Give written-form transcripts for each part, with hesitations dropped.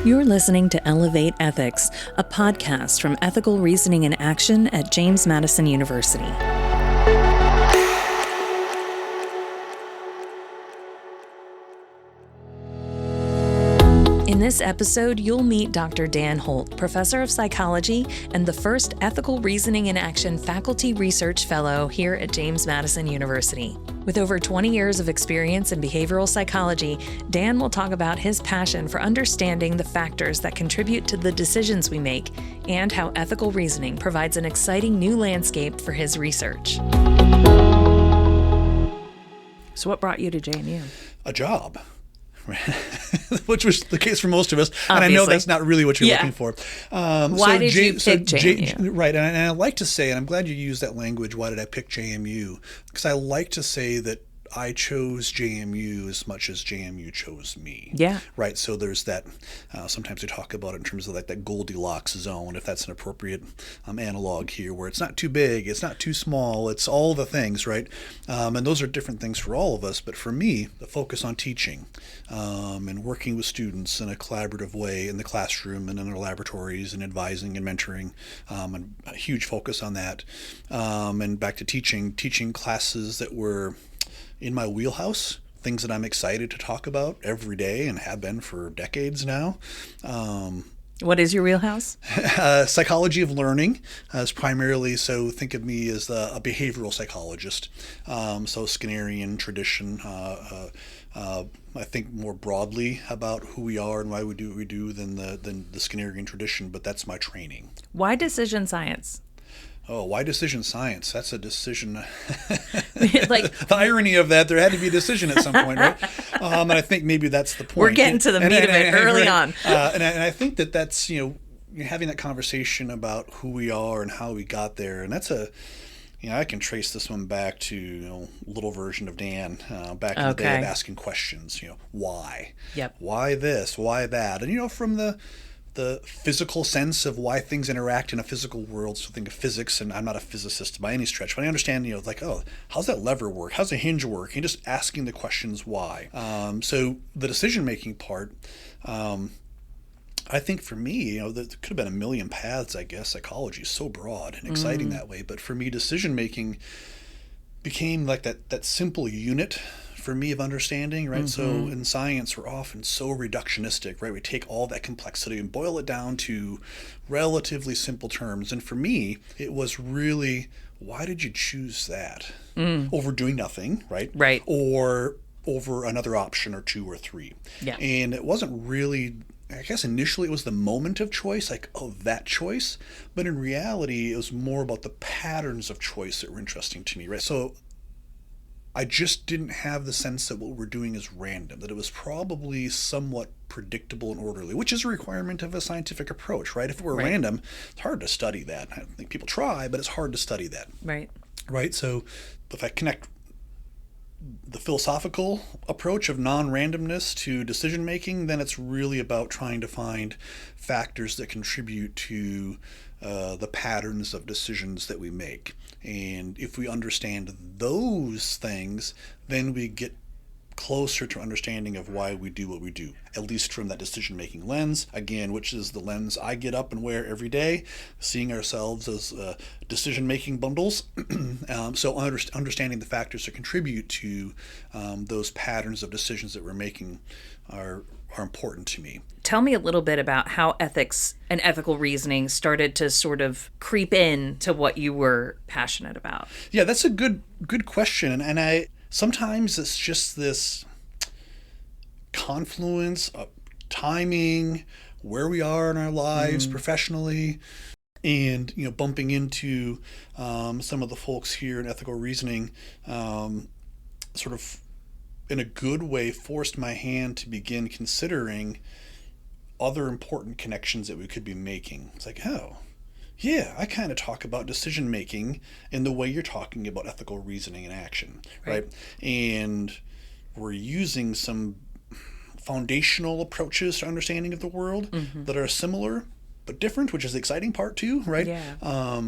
You're listening to Elevate Ethics, a podcast from Ethical Reasoning in Action at James Madison University. In this episode, you'll meet Dr. Dan Holt, professor of psychology and the first Ethical Reasoning in Action faculty research fellow here at James Madison University. With over 20 years of experience in behavioral psychology, Dan will talk about his passion for understanding the factors that contribute to the decisions we make and how ethical reasoning provides an exciting new landscape for his research. So what brought you to JMU? A job. Which was the case for most of us. Obviously. And I know that's not really what you're looking for. Why did you pick JMU? Right. And I like to say, and I'm glad you used that language, why did I pick JMU? Because I like to say that I chose JMU as much as JMU chose me. Yeah. Right. So there's that, sometimes we talk about it in terms of like that Goldilocks zone, if that's an appropriate analog here, where it's not too big, it's not too small, it's all the things, right? And those are different things for all of us. But for me, the focus on teaching and working with students in a collaborative way in the classroom and in our laboratories and advising and mentoring, and a huge focus on that. And back to teaching classes that were in my wheelhouse, things that I'm excited to talk about every day and have been for decades now. What is your wheelhouse? Psychology of learning is primarily, so think of me as a behavioral psychologist. So Skinnerian tradition, I think more broadly about who we are and why we do what we do than the Skinnerian tradition, but that's my training. Why decision science? Oh, why decision science? That's a decision. Like the irony of that, there had to be a decision at some point, right? And I think maybe that's the point. We're getting to the meat of it early on. And I think that's, you're having that conversation about who we are and how we got there. And that's I can trace this one back to, little version of Dan, back in the day of asking questions, why? Yep. Why this? Why that? And, from the physical sense of why things interact in a physical world. So think of physics, and I'm not a physicist by any stretch, but I understand, how's that lever work? How's the hinge work? And just asking the questions why. So the decision-making part, I think for me, there could have been a million paths, I guess. Psychology is so broad and exciting that way. But for me, decision-making became like that simple unit for me of understanding, right? So in science, we're often so reductionistic, right? We take all that complexity and boil it down to relatively simple terms. And for me, it was really, why did you choose that over doing nothing, right? Right. Or over another option or two or three. Yeah. And it wasn't really, I guess initially it was the moment of choice, like, that choice. But in reality, it was more about the patterns of choice that were interesting to me, right? So I just didn't have the sense that what we're doing is random, that it was probably somewhat predictable and orderly, which is a requirement of a scientific approach, right? If it were random, it's hard to study that. I think people try, but it's hard to study that. Right. Right? So if I connect the philosophical approach of non-randomness to decision-making, then it's really about trying to find factors that contribute to the patterns of decisions that we make. And if we understand those things, then we get closer to understanding of why we do what we do, at least from that decision-making lens, again, which is the lens I get up and wear every day, seeing ourselves as decision-making bundles. So understanding the factors that contribute to those patterns of decisions that we're making are important to me. Tell me a little bit about how ethics and ethical reasoning started to sort of creep in to what you were passionate about. Yeah, that's a good question. And I sometimes it's just this confluence of timing, where we are in our lives professionally, and bumping into some of the folks here in ethical reasoning, sort of in a good way forced my hand to begin considering other important connections that we could be making. It's like, yeah, I kind of talk about decision making in the way you're talking about ethical reasoning and action, right? And we're using some foundational approaches to understanding of the world that are similar but different, which is the exciting part too, right? Yeah.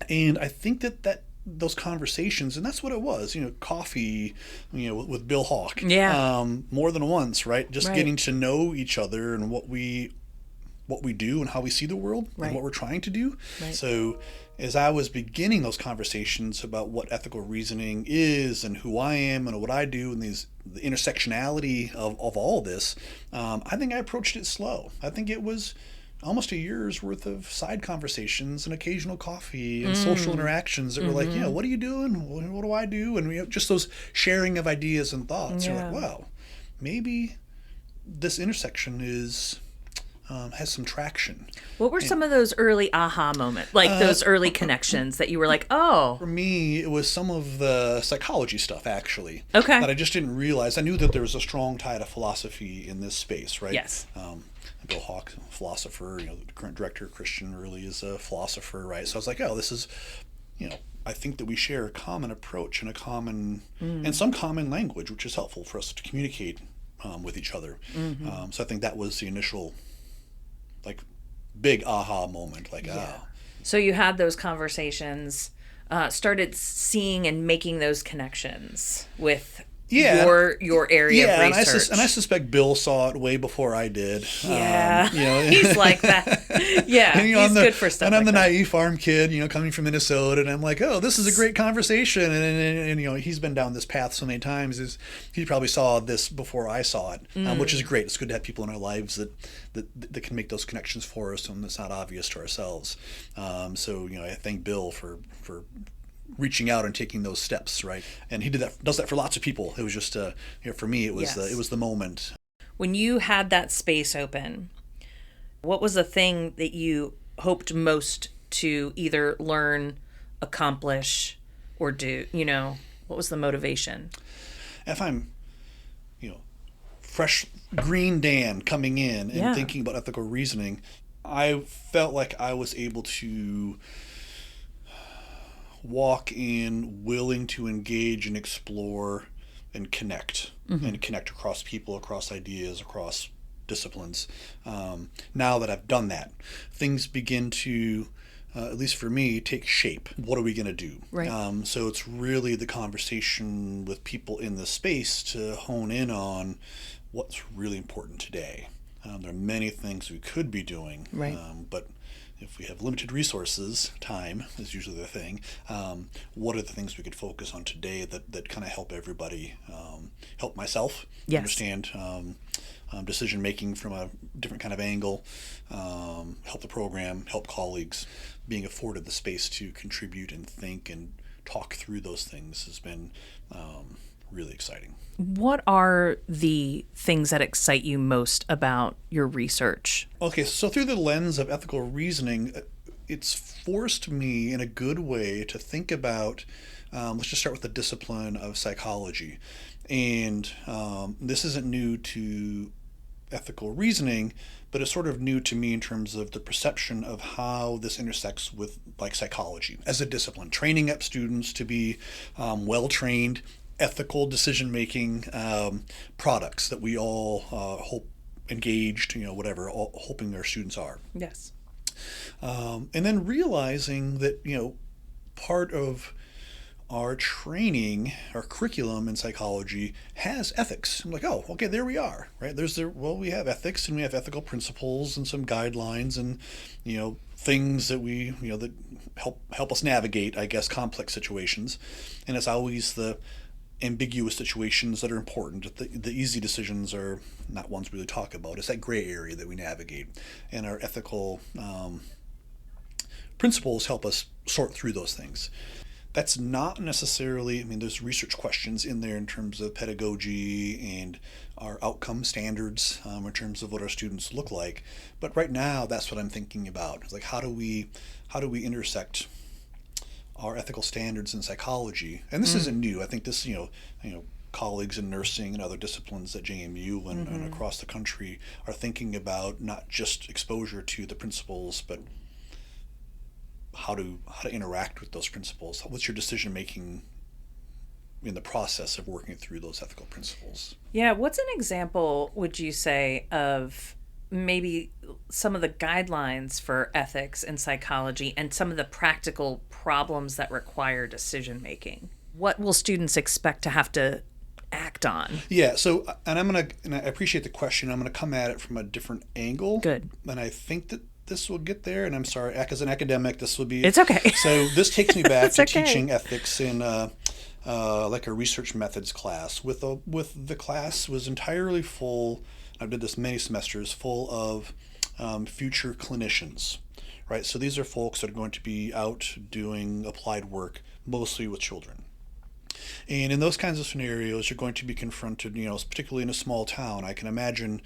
And I think that those conversations, and that's what it was, coffee, with Bill Hawk. Yeah. More than once, right? Just Right. getting to know each other and what we do and how we see the world Right. and what we're trying to do. Right. So as I was beginning those conversations about what ethical reasoning is and who I am and what I do and the intersectionality of all this, I think I approached it slow. I think it was almost a year's worth of side conversations and occasional coffee and social interactions that were like, what are you doing? What do I do? And just those sharing of ideas and thoughts. Yeah. You're like, wow, maybe this intersection has some traction. What were some of those early aha moments, like those early connections that you were like, oh? For me, it was some of the psychology stuff, actually. Okay. That I just didn't realize. I knew that there was a strong tie to philosophy in this space, right? Yes. Bill Hawk, philosopher, the current director, Christian, really is a philosopher, right? So I was like, oh, this is, I think that we share a common approach and and some common language, which is helpful for us to communicate with each other. So I think that was the initial, big aha moment. So you had those conversations, started seeing and making those connections with your area of research. And I suspect Bill saw it way before I did. Yeah, he's like that. Yeah, he's good for stuff. And I'm like the that. naive farm kid, coming from Minnesota, and I'm like, oh, this is a great conversation. And he's been down this path so many times. He probably saw this before I saw it, which is great. It's good to have people in our lives that can make those connections for us, and it's not obvious to ourselves. So I thank Bill for reaching out and taking those steps, right? And he does that for lots of people. It was just for me, it was the moment. When you had that space open, what was the thing that you hoped most to either learn, accomplish, or do? What was the motivation? If I'm fresh green Dan coming in and thinking about ethical reasoning, I felt like I was able to walk in willing to engage and explore and connect across people, across ideas, across disciplines. Now that I've done that, things begin to, at least for me, take shape. What are we going to do? Right. So it's really the conversation with people in the space to hone in on what's really important today. There are many things we could be doing, right. But if we have limited resources, time is usually the thing. What are the things we could focus on today that kind of help everybody, help myself understand decision making from a different kind of angle, help the program, help colleagues. Being afforded the space to contribute and think and talk through those things has been really exciting. What are the things that excite you most about your research? Okay, so through the lens of ethical reasoning, it's forced me in a good way to think about, let's just start with the discipline of psychology. And this isn't new to ethical reasoning, but it's sort of new to me in terms of the perception of how this intersects with psychology as a discipline, training up students to be well-trained, ethical decision-making products that we all hope engaged, whatever, all hoping our students are. Yes. And then realizing that, part of our training, our curriculum in psychology has ethics. I'm like, oh, okay, there we are, right? We have ethics and we have ethical principles and some guidelines and, things that we, that help us navigate, I guess, complex situations. And it's always the ambiguous situations that are important. The easy decisions are not ones we really talk about. It's that gray area that we navigate. And our ethical principles help us sort through those things. That's not necessarily, there's research questions in there in terms of pedagogy and our outcome standards in terms of what our students look like. But right now, that's what I'm thinking about. It's like, how do we intersect our ethical standards in psychology? And this isn't new. I think this, colleagues in nursing and other disciplines at JMU and across the country are thinking about not just exposure to the principles, but how to interact with those principles. What's your decision making in the process of working through those ethical principles? Yeah, what's an example, would you say, of maybe some of the guidelines for ethics and psychology and some of the practical problems that require decision making. What will students expect to have to act on? Yeah. So, and I appreciate the question. I'm gonna come at it from a different angle. Good. And I think that this will get there. And I'm sorry, as an academic, this will be. It's okay. So this takes me back to okay. teaching ethics in like a research methods class. With the class was entirely full. I did this many semesters, full of future clinicians. Right. So these are folks that are going to be out doing applied work, mostly with children. And in those kinds of scenarios, you're going to be confronted, particularly in a small town. I can imagine,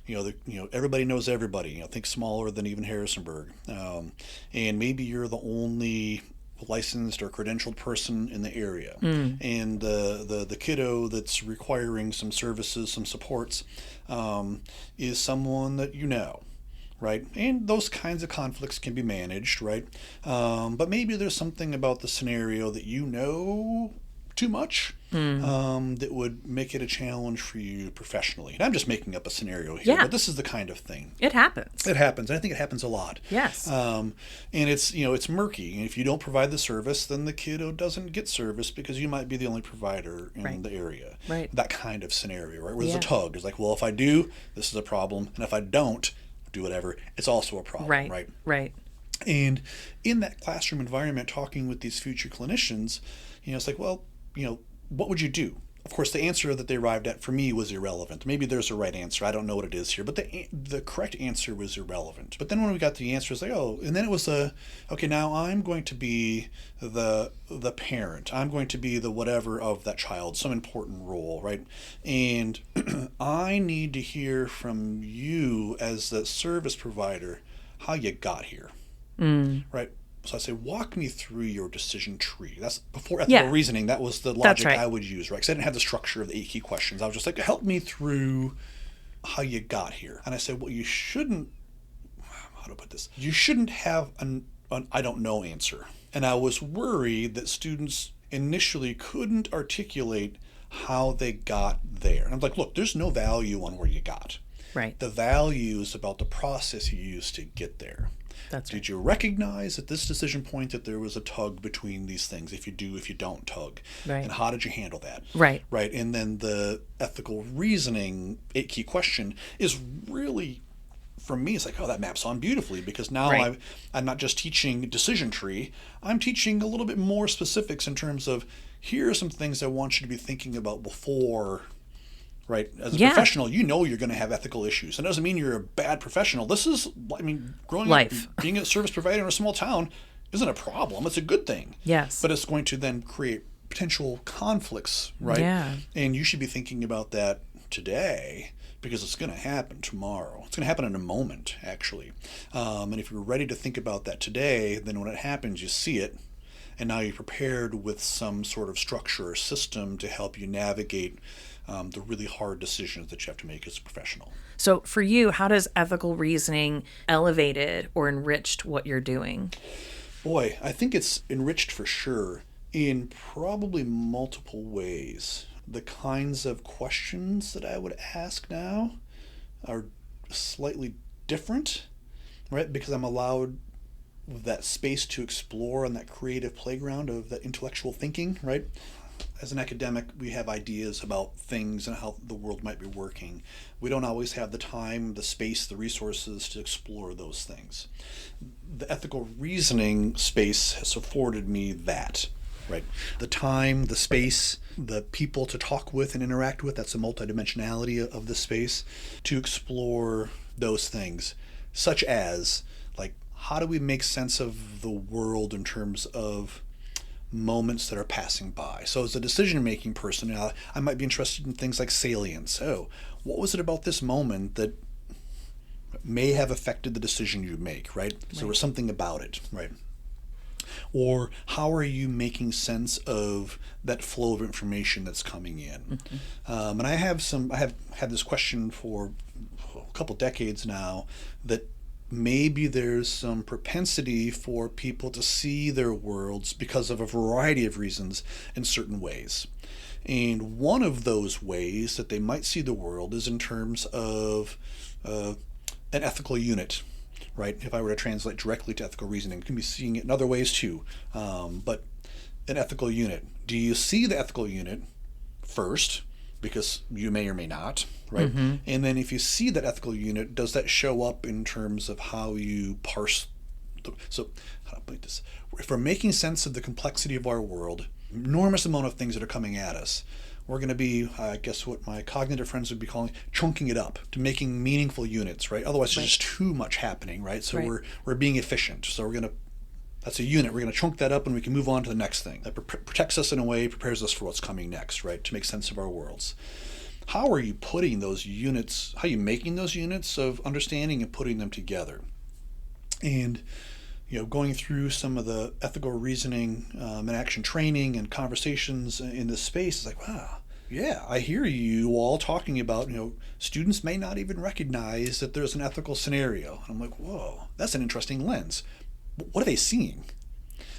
everybody knows everybody. Think smaller than even Harrisonburg, and maybe you're the only licensed or credentialed person in the area, and the kiddo that's requiring some services, some supports, is someone that you know. Right, and those kinds of conflicts can be managed, right? But maybe there's something about the scenario that too much that would make it a challenge for you professionally. And I'm just making up a scenario here, but this is the kind of thing. It happens. It happens. I think it happens a lot. Yes. And it's murky. And if you don't provide the service, then the kiddo doesn't get service because you might be the only provider in the area. Right. That kind of scenario, right? Where there's a tug. It's like, well, if I do, this is a problem. And if I don't do whatever, it's also a problem. Right. Right. And in that classroom environment, talking with these future clinicians, it's like, well, what would you do? Of course, the answer that they arrived at for me was irrelevant. Maybe there's a right answer. I don't know what it is here, but the correct answer was irrelevant. But then when we got the answer, it's like, and then it was okay, now I'm going to be the parent. I'm going to be the whatever of that child, some important role, right? And I need to hear from you as the service provider how you got here, right? So I say, walk me through your decision tree. That's before ethical reasoning. That was the logic I would use, right? Because I didn't have the structure of the 8 key questions. I was just like, help me through how you got here. And I said, well, you shouldn't, how to put this? You shouldn't have an I don't know answer. And I was worried that students initially couldn't articulate how they got there. And I'm like, look, there's no value on where you got. Right. The value is about the process you used to get there. That's right. Did you recognize at this decision point that there was a tug between these things, if you do, if you don't tug? Right. And how did you handle that? Right. Right. And then the ethical reasoning 8 key question is really, for me, it's like, that maps on beautifully, because now I'm not just teaching decision tree, I'm teaching a little bit more specifics in terms of, here are some things I want you to be thinking about before. Right. As a professional, you're going to have ethical issues. It doesn't mean you're a bad professional. This is, growing up, being a service provider in a small town isn't a problem. It's a good thing. Yes. But it's going to then create potential conflicts, right? Yeah. And you should be thinking about that today, because it's going to happen tomorrow. It's going to happen in a moment, actually. And if you're ready to think about that today, then when it happens, you see it. And now you're prepared with some sort of structure or system to help you navigate the really hard decisions that you have to make as a professional. So for you, how does ethical reasoning elevated or enriched what you're doing? Boy, I think it's enriched for sure in probably multiple ways. The kinds of questions that I would ask now are slightly different, right? Because I'm allowed that space to explore on that creative playground of that intellectual thinking, right? As an academic, we have ideas about things and how the world might be working. We don't always have the time, the space, the resources to explore those things. The ethical reasoning space has afforded me that, right? The time, the space, the people to talk with and interact with, that's the multidimensionality of the space, to explore those things, such as, how do we make sense of the world in terms of moments that are passing by? So as a decision-making person, I might be interested in things like salience. What was it about this moment that may have affected the decision you make, right? So there was something about it, right? Or how are you making sense of that flow of information that's coming in? And I have had this question for a couple decades now, that maybe there's some propensity for people to see their worlds because of a variety of reasons in certain ways. And one of those ways that they might see the world is in terms of an ethical unit, right? If I were to translate directly to ethical reasoning, you can be seeing it in other ways too. But an ethical unit. Do you see the ethical unit first? Because you may or may not, right? Mm-hmm. And then if you see that ethical unit, does that show up in terms of how you parse? So how do I put this? If we're making sense of the complexity of our world, enormous amount of things that are coming at us, we're going to be, I guess what my cognitive friends would be calling chunking it up to making meaningful units, right? Otherwise, there's just too much happening, right? So we're being efficient. So we're going to, that's a unit. We're going to chunk that up and we can move on to the next thing. That protects us in a way, prepares us for what's coming next, right? To make sense of our worlds. How are you putting those units, how are you making those units of understanding and putting them together? And, going through some of the ethical reasoning and action training and conversations in this space, it's like, wow, yeah, I hear you all talking about, students may not even recognize that there's an ethical scenario. And I'm like, whoa, that's an interesting lens. What are they seeing?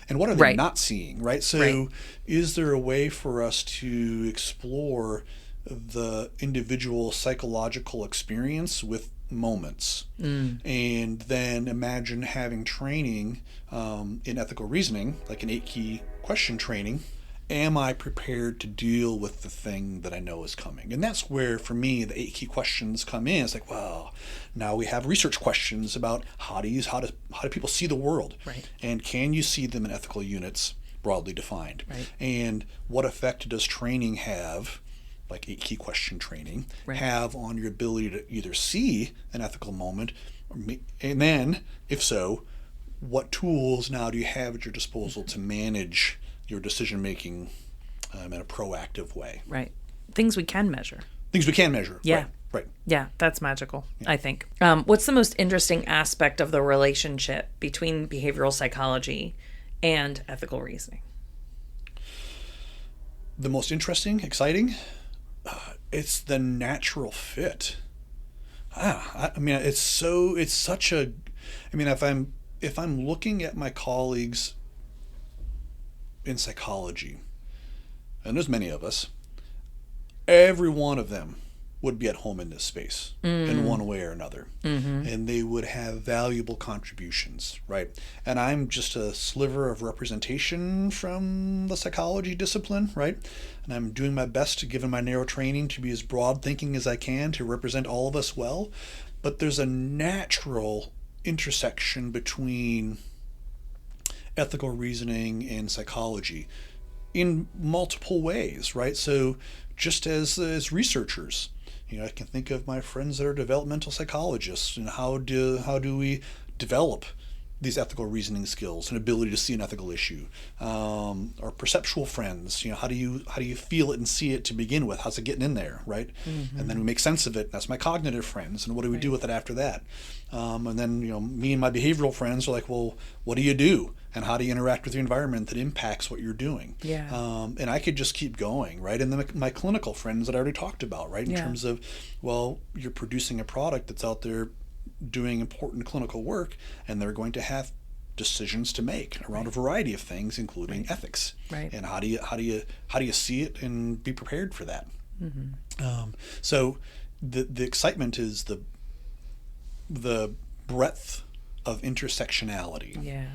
And what are they not seeing, right? So is there a way for us to explore the individual psychological experience with moments? And then imagine having training in ethical reasoning, like an 8-key question training. Am I prepared to deal with the thing that I know is coming? And that's where, for me, the 8-key questions come in. It's like, well, now we have research questions about how do people see the world, and can you see them in ethical units, broadly defined, and what effect does training have, like 8-key question training, have on your ability to either see an ethical moment, and then, if so, what tools now do you have at your disposal to manage your decision making in a proactive way? Right. Things we can measure. Things we can measure. Yeah. Right. Yeah, that's magical, I think. What's the most interesting aspect of the relationship between behavioral psychology and ethical reasoning? The most interesting, exciting, it's the natural fit. It's such a, if I'm looking at my colleagues in psychology, and there's many of us, every one of them would be at home in this space in one way or another. And they would have valuable contributions, right? And I'm just a sliver of representation from the psychology discipline, right? And I'm doing my best, given my narrow training, to be as broad thinking as I can to represent all of us well. But there's a natural intersection between ethical reasoning and psychology in multiple ways, right? So just as researchers, I can think of my friends that are developmental psychologists, and how do we develop these ethical reasoning skills and ability to see an ethical issue? Our perceptual friends, how do you feel it and see it to begin with? How's it getting in there, right? And then we make sense of it. That's my cognitive friends, and what do we do with it after that? And then me and my behavioral friends are like, well, what do you do? And how do you interact with your environment that impacts what you're doing? And I could just keep going, right? And then my clinical friends that I already talked about, right? In terms of, well, you're producing a product that's out there doing important clinical work, and they're going to have decisions to make around a variety of things, including ethics. And how do you see it and be prepared for that? So the excitement is the breadth of intersectionality.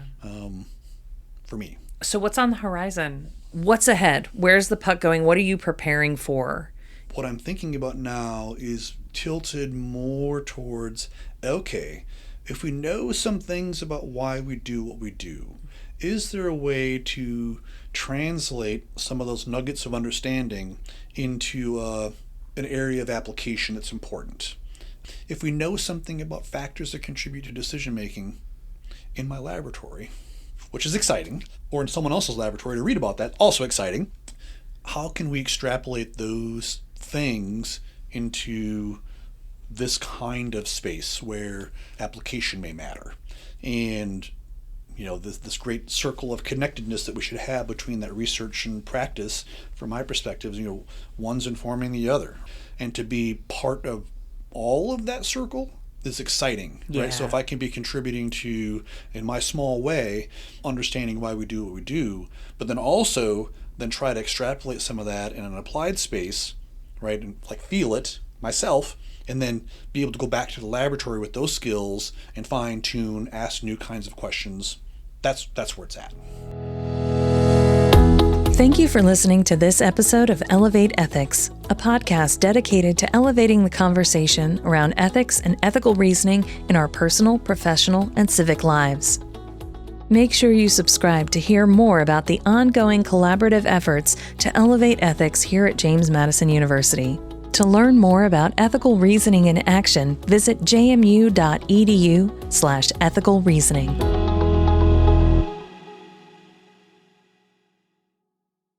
For me. So what's on the horizon? What's ahead? Where's the puck going? What are you preparing for? What I'm thinking about now is tilted more towards, okay, if we know some things about why we do what we do, is there a way to translate some of those nuggets of understanding into an area of application that's important? If we know something about factors that contribute to decision making in my laboratory, which is exciting, or in someone else's laboratory to read about that, also exciting, how can we extrapolate those things into this kind of space where application may matter? And this great circle of connectedness that we should have between that research and practice, from my perspective, one's informing the other, and to be part of all of that circle is exciting, right? So if I can be contributing to, in my small way, understanding why we do what we do, but then also try to extrapolate some of that in an applied space, right? And like feel it myself and then be able to go back to the laboratory with those skills and fine tune, ask new kinds of questions. That's where it's at. Thank you for listening to this episode of Elevate Ethics, a podcast dedicated to elevating the conversation around ethics and ethical reasoning in our personal, professional, and civic lives. Make sure you subscribe to hear more about the ongoing collaborative efforts to elevate ethics here at James Madison University. To learn more about ethical reasoning in action, visit jmu.edu/ethicalreasoning.